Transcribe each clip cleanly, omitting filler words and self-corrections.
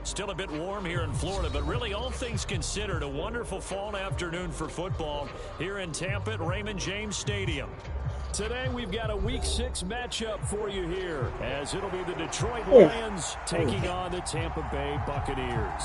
Still a bit warm here in Florida, but really all things considered, a wonderful fall afternoon for football here in Tampa at Raymond James Stadium. Today we've got a Week 6 matchup for you here, as it'll be the Detroit Lions taking on the Tampa Bay Buccaneers.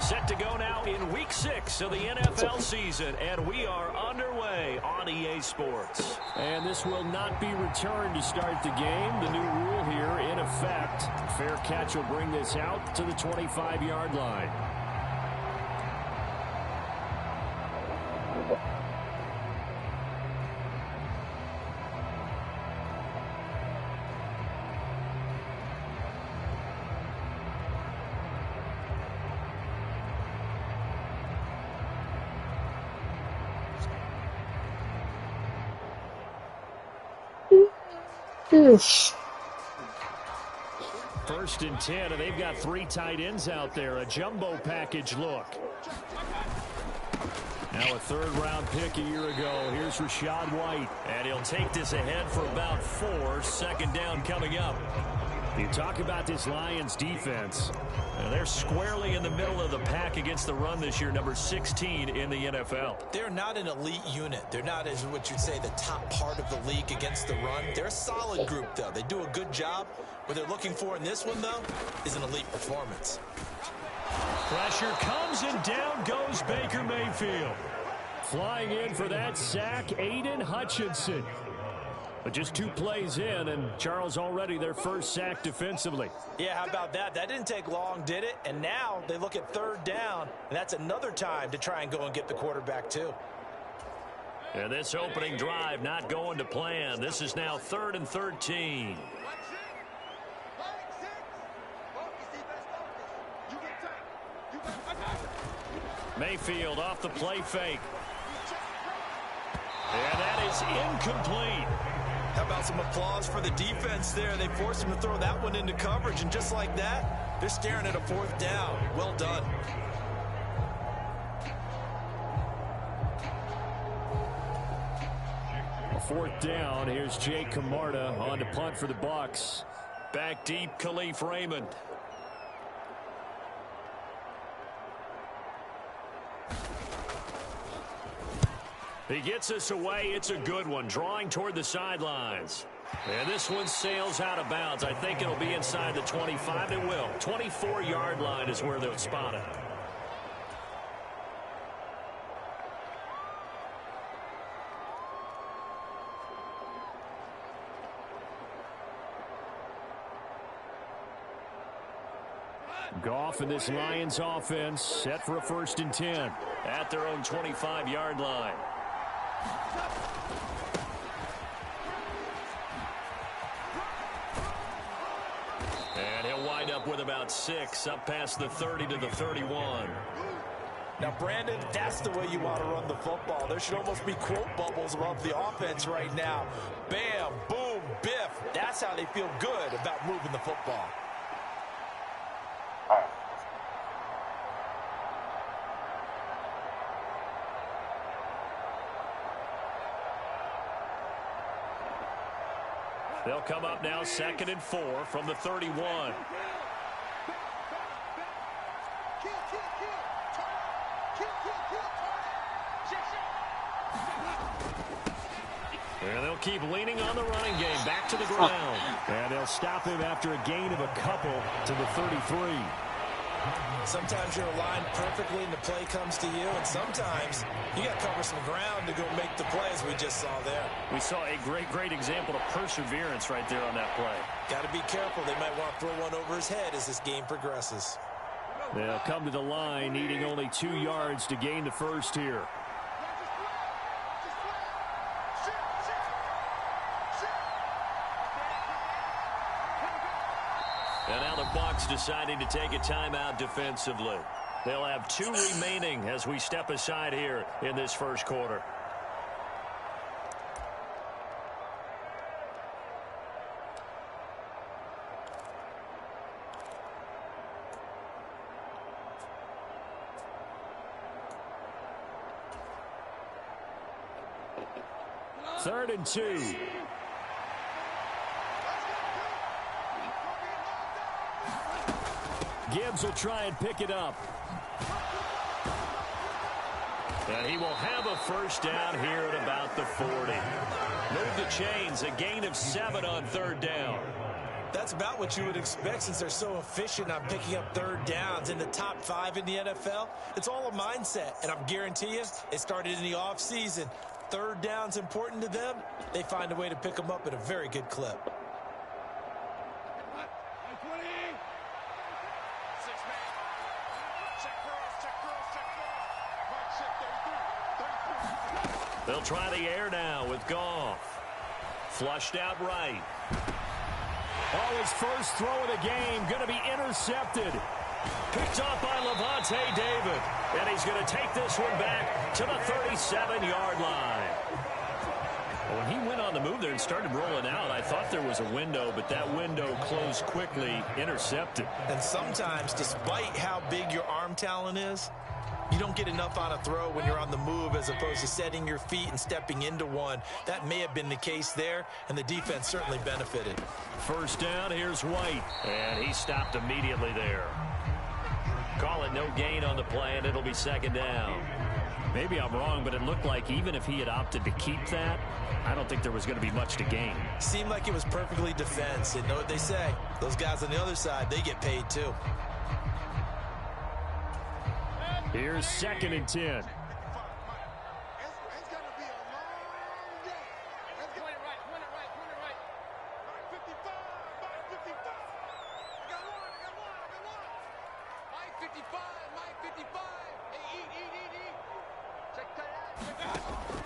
Set to go now in Week 6 of the NFL season, and we are underway on EA Sports. And this will not be returned to start the game. The new rule here in effect. Fair catch will bring this out to the 25-yard line. First and 10, and they've got 3 tight ends out there. A jumbo package look. Now a third-round pick a year ago. Here's Rachaad White. And he'll take this ahead for about 4. Second down coming up. You talk about this Lions defense. They're squarely in the middle of the pack against the run this year, number 16 in the NFL. They're not an elite unit. They're not, as what you'd say, the top part of the league against the run. They're a solid group, though. They do a good job. What they're looking for in this one, though, is an elite performance. Pressure comes, and down goes Baker Mayfield. Flying in for that sack, Aiden Hutchinson. But just 2 plays in, and Charles already their first sack defensively. Yeah, how about that? That didn't take long, did it? And now they look at third down, and that's another time to try and go and get the quarterback, too. And this opening drive not going to plan. This is now 3rd and 13. Mayfield off the play fake. And that is incomplete. How about some applause for the defense there? They forced him to throw that one into coverage, and just like that, they're staring at a 4th down. Well done. A 4th down. Here's Jake Camarda on to punt for the Bucs. Back deep, Khalif Raymond. He gets us away. It's a good one. Drawing toward the sidelines. And this one sails out of bounds. I think it'll be inside the 25. It will. 24-yard line is where they'll spot it. Goff and this Lions offense set for a 1st and 10 at their own 25-yard line. And he'll wind up with about 6 up past the 30 to the 31. Now, Brandon, that's the way you want to run the football. There should almost be quote bubbles above the offense right now. Bam, boom, biff. That's how they feel good about moving the football. They'll come up now 2nd and 4 from the 31. And they'll keep leaning on the running game back to the ground. And they'll stop him after a gain of a couple to the 33. Sometimes you're aligned perfectly and the play comes to you, and sometimes you got to cover some ground to go make the play, as we just saw there. We saw a great example of perseverance right there on that play. Got to be careful. They might want to throw one over his head as this game progresses. They'll come to the line, needing only 2 yards to gain the first here. And now the Bucs deciding to take a timeout defensively. They'll have 2 remaining as we step aside here in this first quarter. Third and 2. Gibbs will try and pick it up. And he will have a first down here at about the 40. Move the chains, a gain of 7 on third down. That's about what you would expect since they're so efficient on picking up third downs. In the top 5 in the NFL, it's all a mindset. And I'm guarantee you, it started in the offseason. Third down's important to them. They find a way to pick them up at a very good clip. They'll try the air now with Goff. Flushed out right. Oh, his first throw of the game going to be intercepted. Picked off by Levante David. And he's going to take this one back to the 37-yard line. When he went on the move there and started rolling out, I thought there was a window, but that window closed quickly, intercepted. And sometimes, despite how big your arm talent is, you don't get enough on a throw when you're on the move as opposed to setting your feet and stepping into one. That may have been the case there, and the defense certainly benefited. First down, here's White. And he stopped immediately there. Call it no gain on the play, and it'll be second down. Maybe I'm wrong, but it looked like even if he had opted to keep that, I don't think there was going to be much to gain. Seemed like it was perfectly defense. And know what they say? Those guys on the other side, they get paid too. Here's second and 10.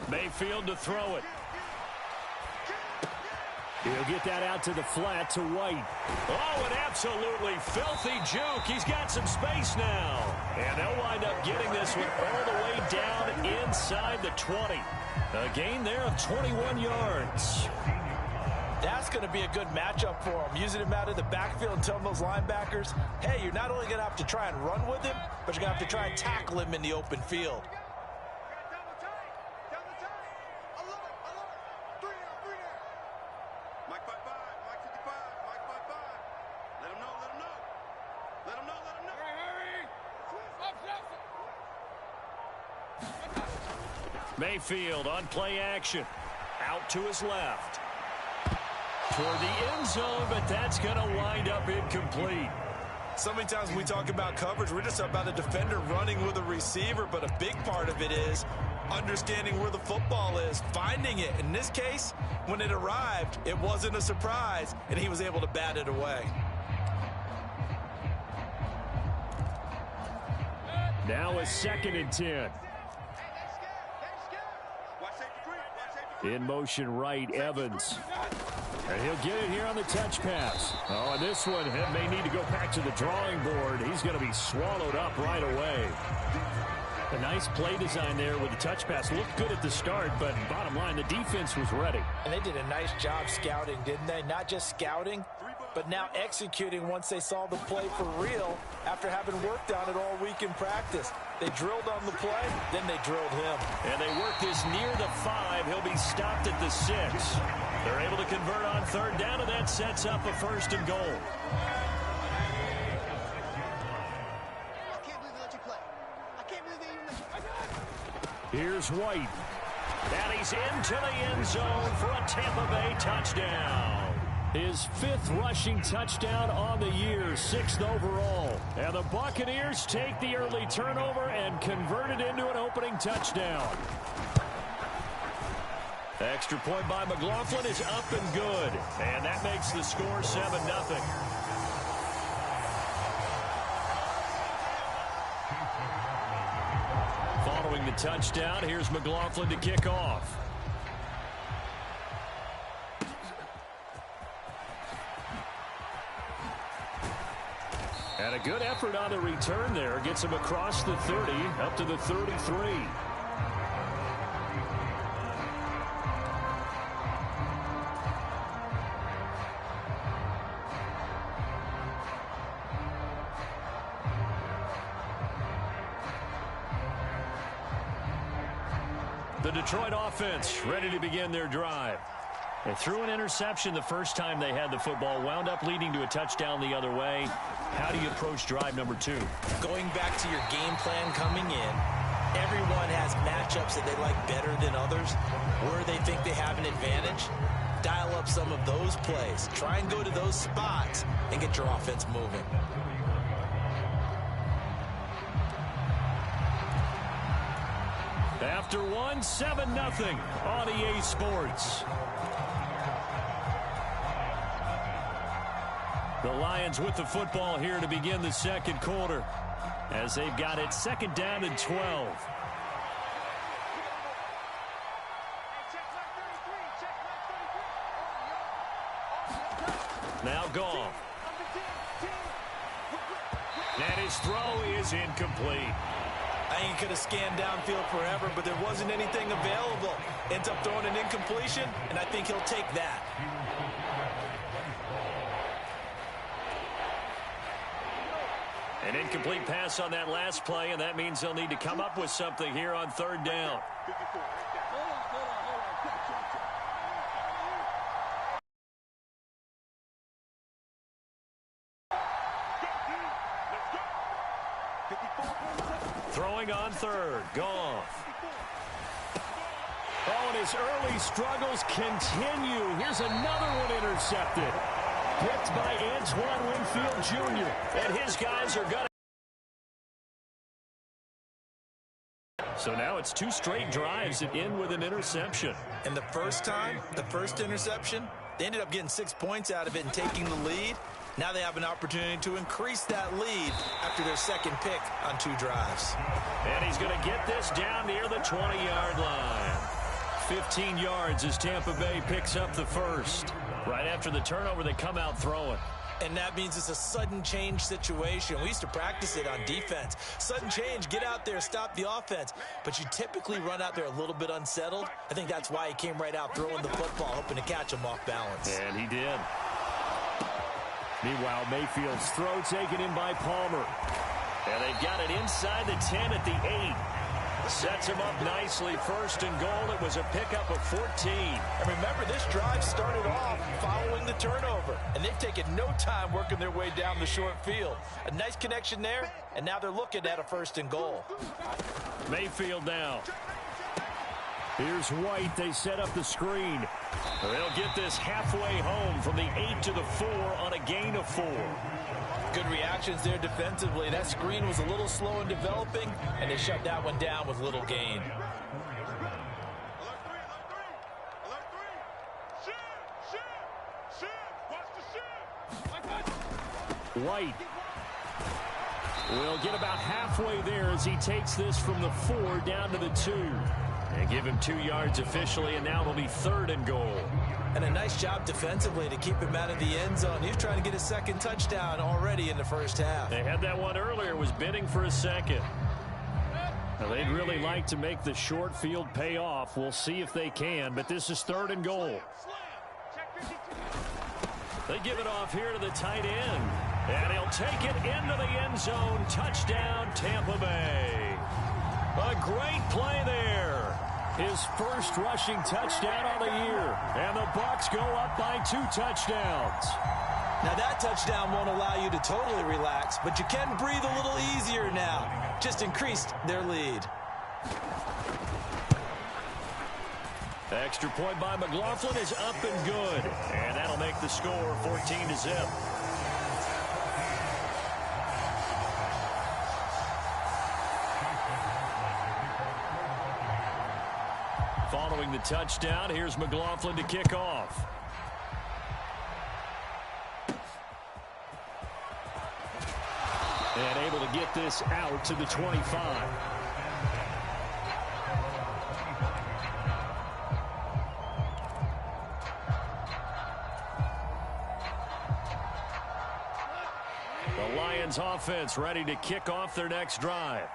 Mayfield to throw it. He'll get that out to the flat to White. Oh, an absolutely filthy juke. He's got some space now. And they'll wind up getting this one all the way down inside the 20. A gain there of 21 yards. That's going to be a good matchup for him. Using him out of the backfield and telling those linebackers, hey, you're not only going to have to try and run with him, but you're going to have to try and tackle him in the open field. Mayfield on play action. Out to his left. Toward the end zone, but that's going to wind up incomplete. So many times when we talk about coverage, we're just about a defender running with a receiver, but a big part of it is understanding where the football is, finding it. In this case, when it arrived, it wasn't a surprise, and he was able to bat it away. Now a second and 10. In motion right, Evans. And he'll get it here on the touch pass. Oh, and this one may need to go back to the drawing board. He's going to be swallowed up right away. A nice play design there with the touch pass. Looked good at the start, but bottom line, the defense was ready. And they did a nice job scouting, didn't they? Not just scouting, but now executing once they saw the play for real after having worked on it all week in practice. They drilled on the play, then they drilled him. And they worked this near the 5. He'll be stopped at the 6. They're able to convert on third down, and that sets up a first and goal. Here's White. And he's into the end zone for a Tampa Bay touchdown. His 5th rushing touchdown on the year, 6th overall. And the Buccaneers take the early turnover and convert it into an opening touchdown. Extra point by McLaughlin is up and good. And that makes the score 7-0. Following the touchdown, here's McLaughlin to kick off. And a good effort on the return there. Gets him across the 30, up to the 33. The Detroit offense ready to begin their drive. They threw an interception the first time they had the football, wound up leading to a touchdown the other way. How do you approach drive number 2? Going back to your game plan coming in, everyone has matchups that they like better than others, where they think they have an advantage. Dial up some of those plays. Try and go to those spots and get your offense moving. After one, 7-0 on EA Sports. The Lions with the football here to begin the second quarter as they've got it second down and 12. Now Goff. And his throw is incomplete. I ain't going to scan downfield forever, but there wasn't anything available. Ends up throwing an incompletion, and I think he'll take that. An incomplete pass on that last play, and that means they'll need to come up with something here on third down. Throwing on third, Goff. Oh, and his early struggles continue. Here's another one intercepted. Picked by Antoine Winfield Jr. And his guys are going to. So now it's 2 straight drives that end with an interception. And the first interception, they ended up getting 6 points out of it and taking the lead. Now they have an opportunity to increase that lead after their second pick on 2 drives. And he's going to get this down near the 20-yard line. 15 yards as Tampa Bay picks up the first. Right after the turnover, they come out throwing. And that means it's a sudden change situation. We used to practice it on defense. Sudden change, get out there, stop the offense. But you typically run out there a little bit unsettled. I think that's why he came right out throwing the football, hoping to catch him off balance. And he did. Meanwhile, Mayfield's throw taken in by Palmer. And they've got it inside the 10 at the 8. Sets him up nicely. First and goal. It was a pickup of 14. And remember, this drive started off following the turnover. And they've taken no time working their way down the short field. A nice connection there, and now they're looking at a first and goal. Mayfield now. Here's White. They set up the screen. They'll get this halfway home from the 8 to the 4 on a gain of 4. Good reactions there defensively. That screen was a little slow in developing, and they shut that one down with little gain. White will get about halfway there as he takes this from the 4 down to the 2. And give him 2 yards officially, and now it'll be third and goal. And a nice job defensively to keep him out of the end zone. He was trying to get his second touchdown already in the first half. They had that one earlier, was bidding for a second. Now, they'd really like to make the short field pay off. We'll see if they can, but this is third and goal. They give it off here to the tight end. And he'll take it into the end zone. Touchdown, Tampa Bay. A great play there. His first rushing touchdown on the year. And the Bucs go up by 2 touchdowns. Now that touchdown won't allow you to totally relax, but you can breathe a little easier now. Just increased their lead. The extra point by McLaughlin is up and good. And that'll make the score 14-0. Following the touchdown, here's McLaughlin to kick off. And able to get this out to the 25. The Lions Lions offense ready to kick off their next drive.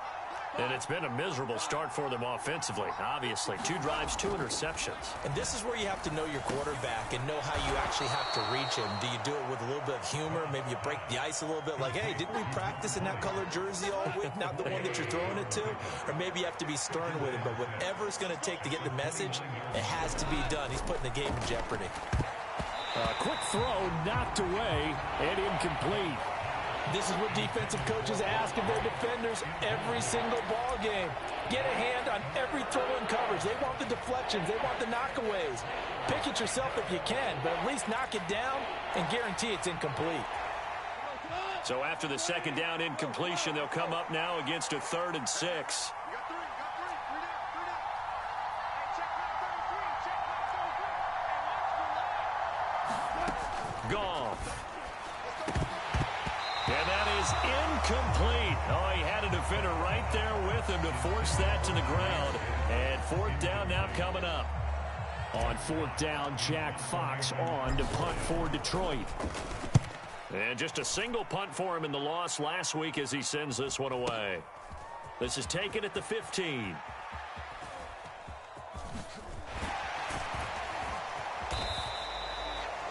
And it's been a miserable start for them offensively. Obviously, 2 drives, 2 interceptions. And this is where you have to know your quarterback and know how you actually have to reach him. Do you do it with a little bit of humor? Maybe you break the ice a little bit like, hey, didn't we practice in that colored jersey all week, not the one that you're throwing it to? Or maybe you have to be stern with him. But whatever it's going to take to get the message, it has to be done. He's putting the game in jeopardy. Quick throw knocked away and incomplete. This is what defensive coaches ask of their defenders every single ball game. Get a hand on every throw in coverage. They want the deflections. They want the knockaways. Pick it yourself if you can, but at least knock it down and guarantee it's incomplete. So after the second down incompletion, they'll come up now against a 3rd and 6. Goff. And that is incomplete. Oh, he had a defender right there with him to force that to the ground. And 4th down now coming up. On 4th down, Jack Fox on to punt for Detroit. And just a single punt for him in the loss last week as he sends this one away. This is taken at the 15.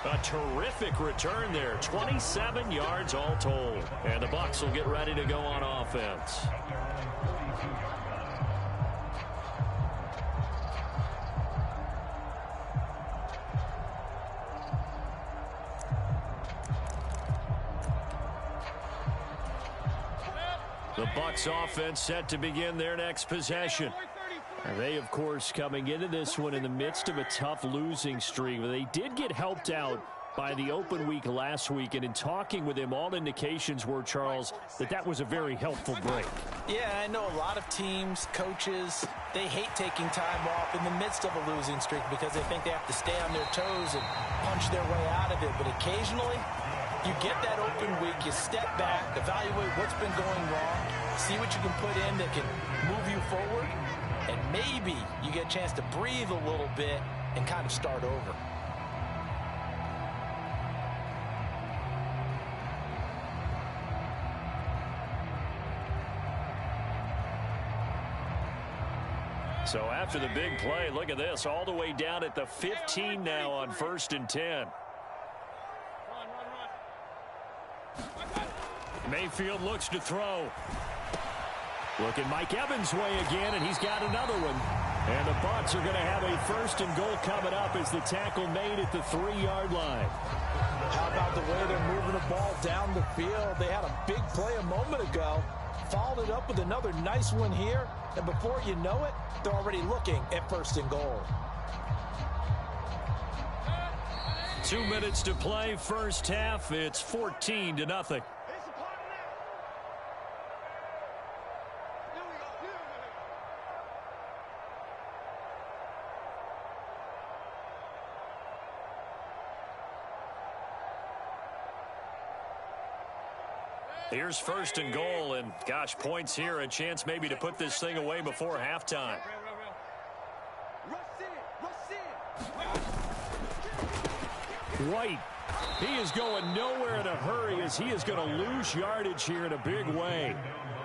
A terrific return there. 27 yards all told. And the Bucs will get ready to go on offense. The Bucs offense set to begin their next possession. They, of course, coming into this one in the midst of a tough losing streak. They did get helped out by the open week last week, and in talking with him, all indications were, Charles, that was a very helpful break. Yeah, I know a lot of teams, coaches, they hate taking time off in the midst of a losing streak because they think they have to stay on their toes and punch their way out of it. But occasionally, you get that open week, you step back, evaluate what's been going wrong, see what you can put in that can move you forward, and maybe you get a chance to breathe a little bit and kind of start over. So after the big play, look at this, all the way down at the 15 now on 1st and 10. Mayfield looks to throw. Looking Mike Evans' way again, and he's got another one. And the Bucs are going to have a 1st and goal coming up as the tackle made at the 3-yard line. How about the way they're moving the ball down the field? They had a big play a moment ago, followed it up with another nice one here, and before you know it, they're already looking at 1st and goal. 2 minutes to play, first half. It's 14-0. Here's 1st and goal, and gosh, points here, a chance maybe to put this thing away before halftime. White, he is going nowhere in a hurry as he is going to lose yardage here in a big way.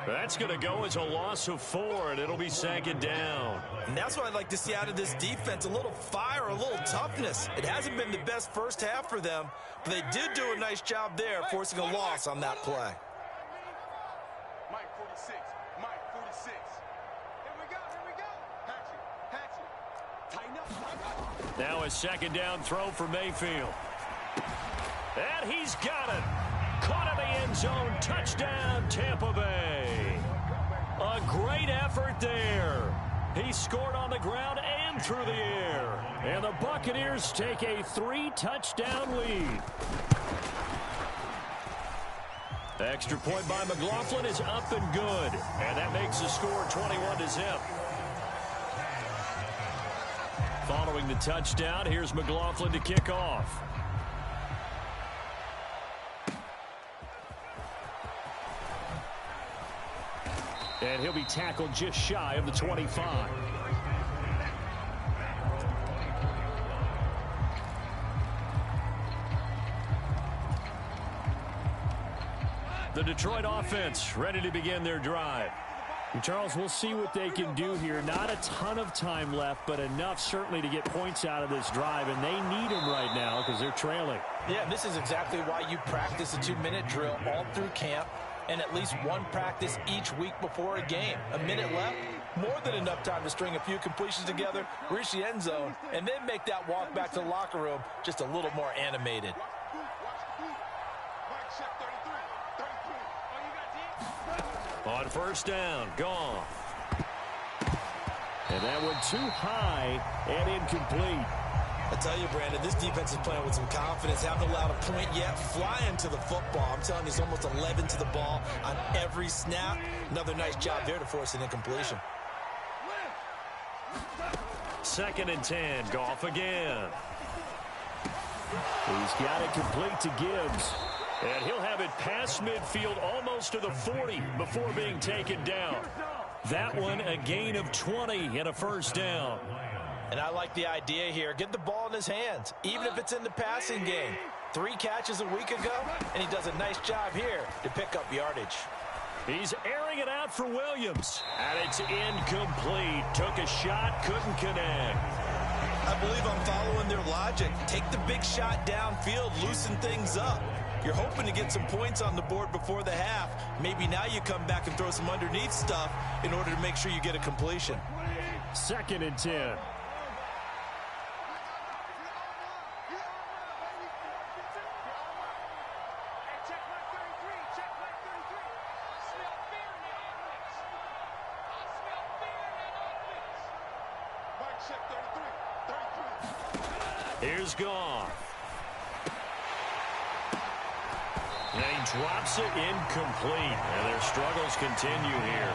That's going to go as a loss of 4, and it'll be 2nd down. And that's what I'd like to see out of this defense, a little fire, a little toughness. It hasn't been the best first half for them, but they did do a nice job there, forcing a loss on that play. Mike 46, Mike 46. Here we go, Hatchet, tighten up. Now a 2nd down throw for Mayfield. And he's got it. Caught in the end zone. Touchdown, Tampa Bay. A great effort there. He scored on the ground and through the air. And the Buccaneers take a 3-touchdown lead. The extra point by McLaughlin is up and good. And that makes the score 21-0. Following the touchdown, here's McLaughlin to kick off. And he'll be tackled just shy of the 25. The Detroit offense ready to begin their drive. And Charles, we'll see what they can do here. Not a ton of time left, but enough certainly to get points out of this drive, and they need them right now because they're trailing. Yeah, this is exactly why you practice a 2-minute drill all through camp and at least one practice each week before a game. A minute left, more than enough time to string a few completions together, reach the end zone, and then make that walk back to the locker room just a little more animated. On first down, Goff. And that one too high and incomplete. I tell you, Brandon, this defense is playing with some confidence. Haven't allowed a point yet. Flying to the football. I'm telling you, it's almost 11 to the ball on every snap. Another nice job there to force an incompletion. 2nd and 10, Goff again. He's got it complete to Gibbs. And he'll have it past midfield almost to the 40 before being taken down. That one a gain of 20 and a first down. And I like the idea here. Get the ball in his hands, even if it's in the passing game. 3 catches a week ago, and he does a nice job here to pick up yardage. He's airing it out for Williams. And it's incomplete. Took a shot, couldn't connect. I believe I'm following their logic. Take the big shot downfield, loosen things up. You're hoping to get some points on the board before the half. Maybe now you come back and throw some underneath stuff in order to make sure you get a completion. 2nd and 10. Here's Goff. And he drops it incomplete. And their struggles continue here.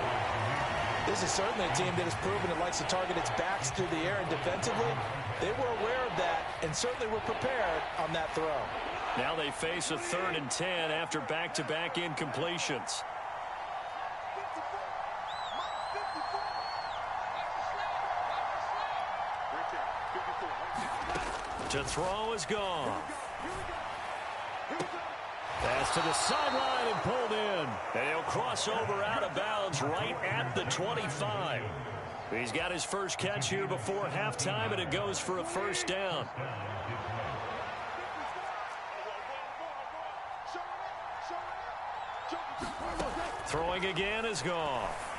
This is certainly a team that has proven it likes to target its backs through the air, and defensively, they were aware of that and certainly were prepared on that throw. Now they face a 3rd and 10 after back-to-back incompletions. To throw is Goff. Pass to the sideline and pulled in. And he'll cross over out of bounds right at the 25. He's got his first catch here before halftime, and it goes for a first down. Throwing again is Goff.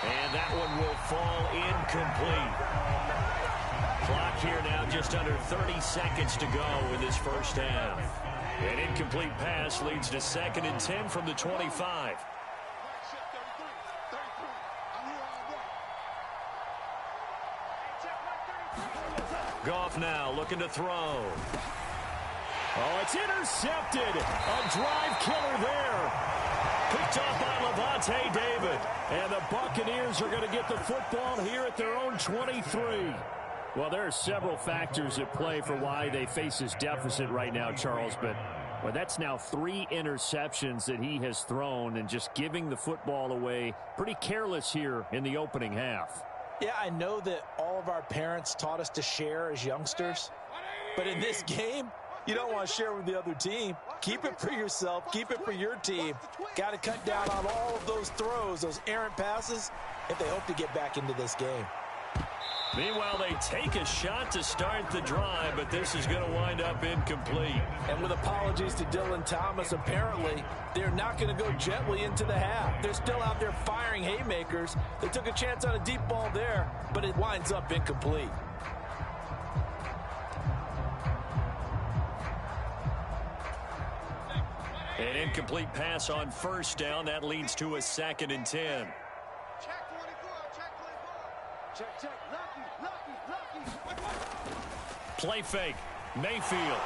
And that one will fall incomplete. Clock here now just under 30 seconds to go in this first half. An incomplete pass leads to 2nd and 10 from the 25. Goff now looking to throw. Oh, it's intercepted. A drive killer there. Picked off by Lavonte David. And the Buccaneers are going to get the football here at their own 23. Well, there are several factors at play for why they face this deficit right now, Charles, but well, that's now 3 interceptions that he has thrown and just giving the football away pretty careless here in the opening half. Yeah, I know that all of our parents taught us to share as youngsters, but in this game, you don't want to share with the other team. Keep it for yourself. Keep it for your team. Got to cut down on all of those throws, those errant passes, if they hope to get back into this game. Meanwhile, they take a shot to start the drive, but this is going to wind up incomplete. And with apologies to Dylan Thomas, apparently they're not going to go gently into the half. They're still out there firing haymakers. They took a chance on a deep ball there, but it winds up incomplete. An incomplete pass on first down. That leads to a 2nd and 10. Check 24, check 24. Check, lucky. Play fake. Mayfield.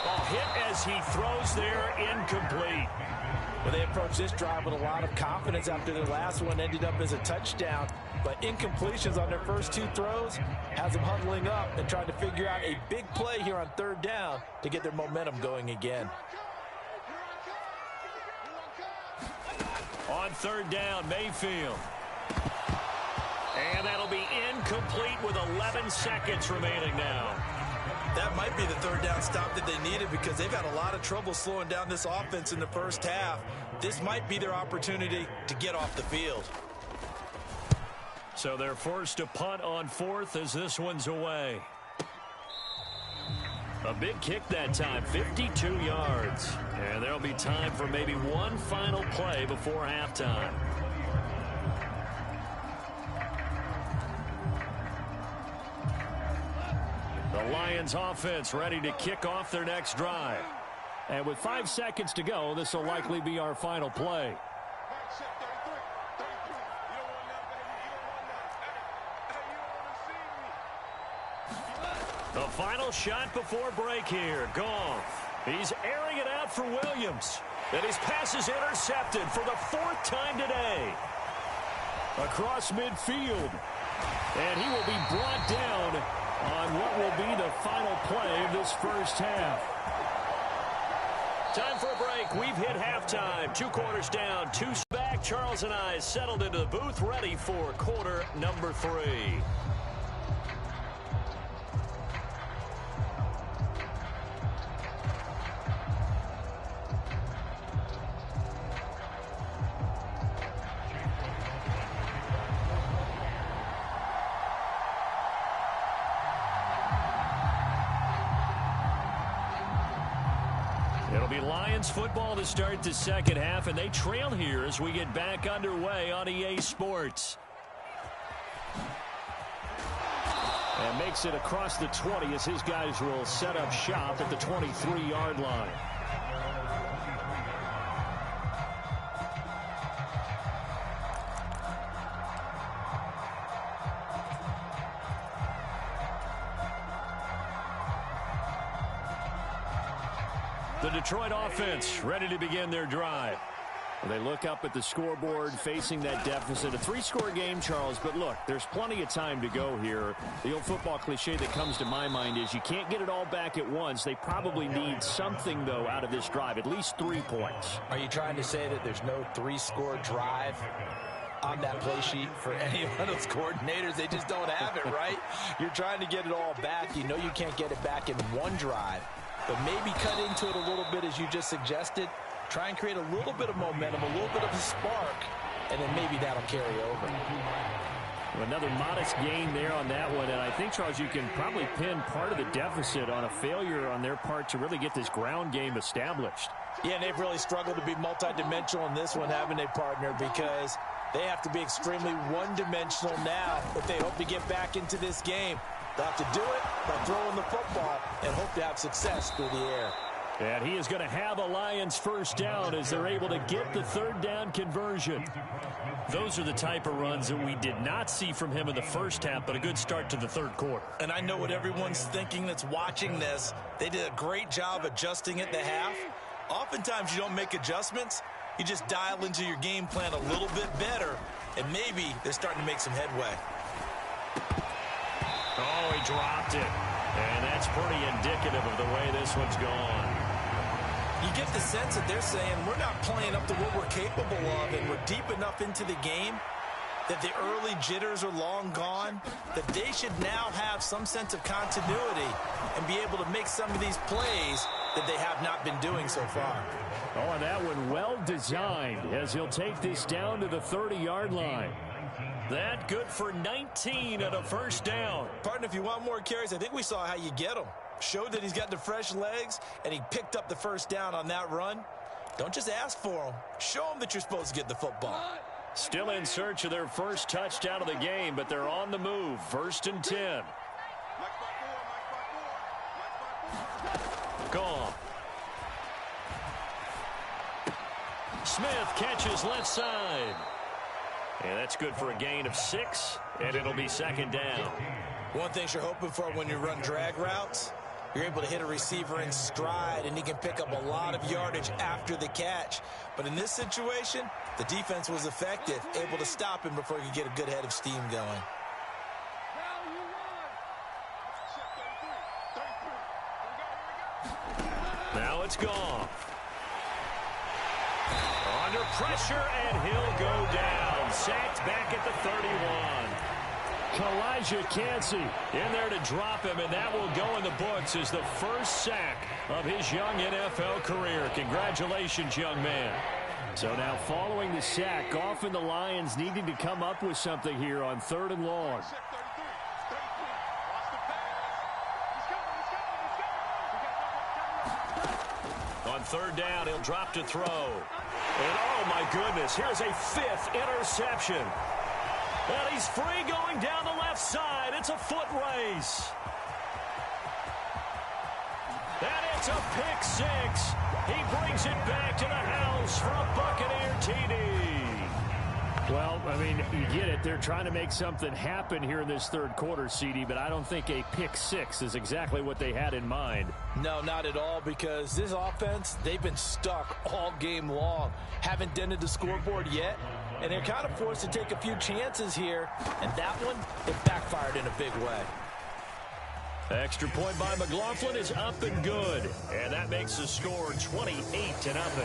A hit as he throws there, incomplete. Well, they approached this drive with a lot of confidence after their last one ended up as a touchdown. But incompletions on their first 2 throws has them huddling up and trying to figure out a big play here on 3rd down to get their momentum going again. On 3rd down, Mayfield. And that'll be incomplete with 11 seconds remaining now. That might be the third down stop that they needed because they've had a lot of trouble slowing down this offense in the first half. This might be their opportunity to get off the field. So they're forced to punt on fourth as this one's away. A big kick that time, 52 yards. And there'll be time for maybe one final play before halftime. The Lions offense ready to kick off their next drive. And with 5 seconds to go, this will likely be our final play. The final shot before break here. Goff. He's airing it out for Williams. And his pass is intercepted for the 4th time today. Across midfield. And he will be brought down on what will be the final play of this first half. Time for a break. We've hit halftime. 2 quarters down, 2 back. Charles and I settled into the booth ready for quarter number 3. It'll be Lions football to start the second half, and they trail here as we get back underway on EA Sports. And makes it across the 20 as his guys will set up shop at the 23-yard line. The Detroit offense ready to begin their drive. They look up at the scoreboard facing that deficit. A 3-score game, Charles, but look, there's plenty of time to go here. The old football cliche that comes to my mind is you can't get it all back at once. They probably need something, though, out of this drive, at least 3 points. Are you trying to say that there's no 3-score drive on that play sheet for any of those coordinators? They just don't have it, right? You're trying to get it all back. You know you can't get it back in one drive. But maybe cut into it a little bit, as you just suggested. Try and create a little bit of momentum, a little bit of a spark, and then maybe that'll carry over. Another modest gain there on that one, and I think, Charles, you can probably pin part of the deficit on a failure on their part to really get this ground game established. Yeah, and they've really struggled to be multidimensional in this one, haven't they, partner? Because they have to be extremely one-dimensional now if they hope to get back into this game. They'll have to do it by throwing the football and hope to have success through the air. And he is going to have a Lions first down as they're able to get the 3rd down conversion. Those are the type of runs that we did not see from him in the first half, but a good start to the 3rd quarter. And I know what everyone's thinking that's watching this. They did a great job adjusting at the half. Oftentimes you don't make adjustments. You just dial into your game plan a little bit better, and maybe they're starting to make some headway. Oh, he dropped it. And that's pretty indicative of the way this one's gone. You get the sense that they're saying we're not playing up to what we're capable of, and we're deep enough into the game that the early jitters are long gone, that they should now have some sense of continuity and be able to make some of these plays that they have not been doing so far. Oh, and that one well designed as he'll take this down to the 30-yard line. That good for 19 and a first down. Partner, if you want more carries, I think we saw how you get them. Showed that he's got the fresh legs, and he picked up the first down on that run. Don't just ask for them. Show them that you're supposed to get the football. Still in search of their first touchdown of the game, but they're on the move. 1st and 10. Gone. Smith catches left side. And that's good for a gain of 6, and it'll be 2nd down. One thing you're hoping for when you run drag routes, you're able to hit a receiver in stride, and he can pick up a lot of yardage after the catch. But in this situation, the defense was effective, able to stop him before he could get a good head of steam going. Now it's gone. Under pressure, and he'll go down. Sacked back at the 31. Kalijah Kancey in there to drop him, and that will go in the books as the first sack of his young NFL career. Congratulations, young man. So now following the sack, often the Lions needing to come up with something here on 3rd and long. On 3rd down, he'll drop to throw. And oh my goodness, here's a 5th interception. And he's free going down the left side. It's a foot race. And it's a pick 6. He brings it back to the house for a Buccaneer TD. Well, I mean, you get it. They're trying to make something happen here in this 3rd quarter, CD, but I don't think a pick 6 is exactly what they had in mind. No, not at all, because this offense, they've been stuck all game long. Haven't dented the scoreboard yet, and they're kind of forced to take a few chances here, and that one, it backfired in a big way. Extra point by McLaughlin is up and good, and that makes the score 28-0.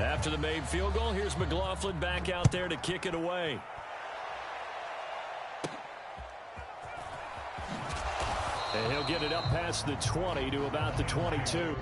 After the made field goal, here's McLaughlin back out there to kick it away. And he'll get it up past the 20 to about the 22.